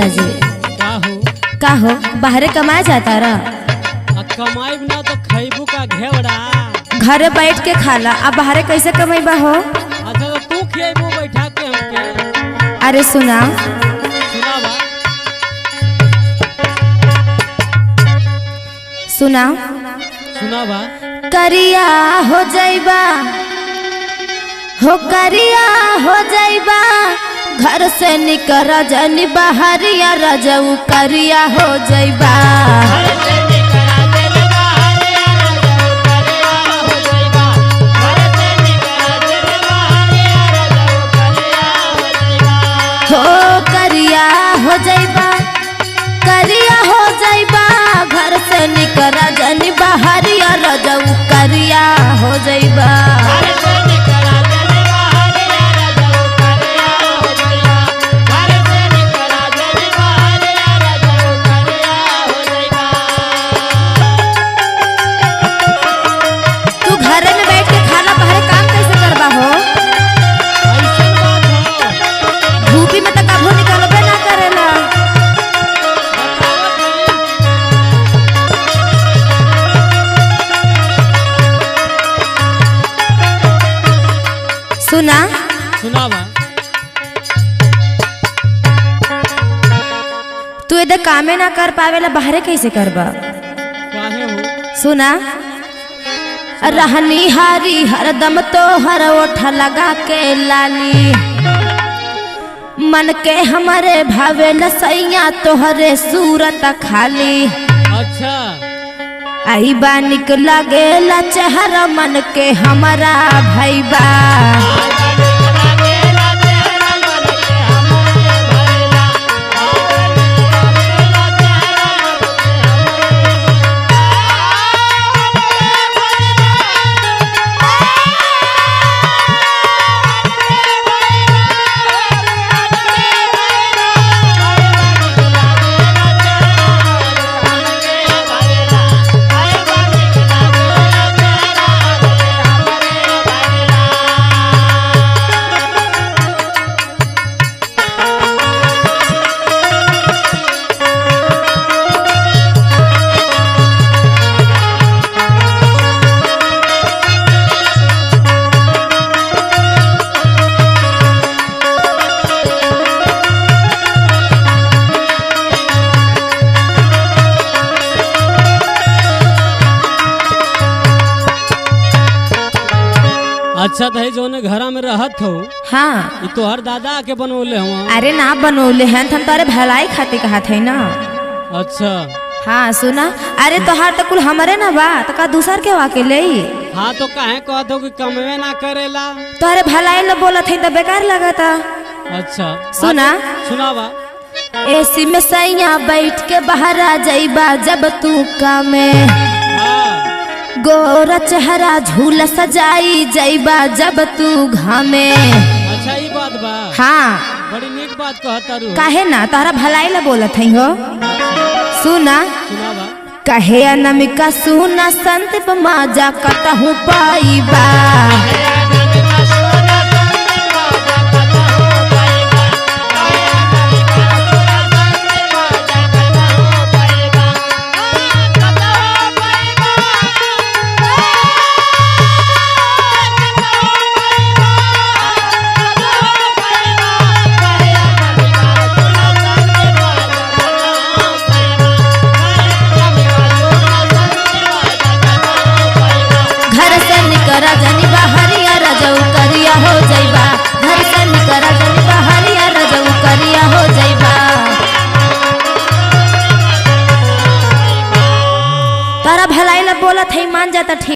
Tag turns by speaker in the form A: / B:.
A: जीजा जी। का हो बाहरे कमाए जाता रहा?
B: कमाई ना तो खैबू का घेवड़ा।
A: घरे बैठ के खाला, अब बाहरे कैसे कमाईबा हो?
B: अच्छा तो तू खिएबू बैठा के हमके।
A: अरे सुना
B: सुनावा।
A: सुना
B: सुनावा।
A: करिया हो जाइबा हो, करिया हो जाइबा, घर से निकर जनी बहरिया रजऊ करिया हो जाइबा। हो करिया हो जाइबा, करिया हो जाइबा, घर से निकर जनी बहरिया रजऊ करिया हो जाइबा। सुना
B: सुनावा।
A: तू इधर कामे ना कर पावेला बाहरे कैसे करबा?
B: काहे हो?
A: सुना रहनी हारी हरदम तो हर ओठ लगा के लाली, मन के हमारे भावे लसैया तोहरे सूरत खाली।
B: अच्छा
A: आई बा निक लगेला चेहरा मन के हमारा भैबा।
B: अच्छा तो है जो ने घरा में रहत हो।
A: हाँ
B: ये तो हर दादा के बनोले हुआ।
A: अरे ना बनोले हैं, हम तारे भलाई खाते कहा थे ना।
B: अच्छा
A: हाँ सुना, अरे तोहार तो कुल हमारे ना बा, तो का दूसर के वाके ले।
B: हाँ तो काहे कहत हो कि कमवे ना करेला?
A: तोहरे भलाई न बोलत है तो बेकार लगता।
B: अच्छा
A: सुना
B: सुनावा।
A: एसी में सैया बैठ के बाहर आ जाइबा जब तू कामे, गोरा चेहरा झूला सजाई जाइबा जब तू घामे।
B: अच्छा ये बात बा।
A: हाँ
B: बड़ी नीक बात कहता रू।
A: काहे ना तोहरा भलाई ला बोलत है हो। सुना
B: सुनावा।
A: कहे अनमिका सुना संत माजा कतहु पाइबा। रजनी बहरिया रजऊ करिया हो जाइबा, घर से निकर रजनी बहरिया रजऊ करिया हो जाइबा। तारा भलाई ला बोलत है मान जाता ठीक।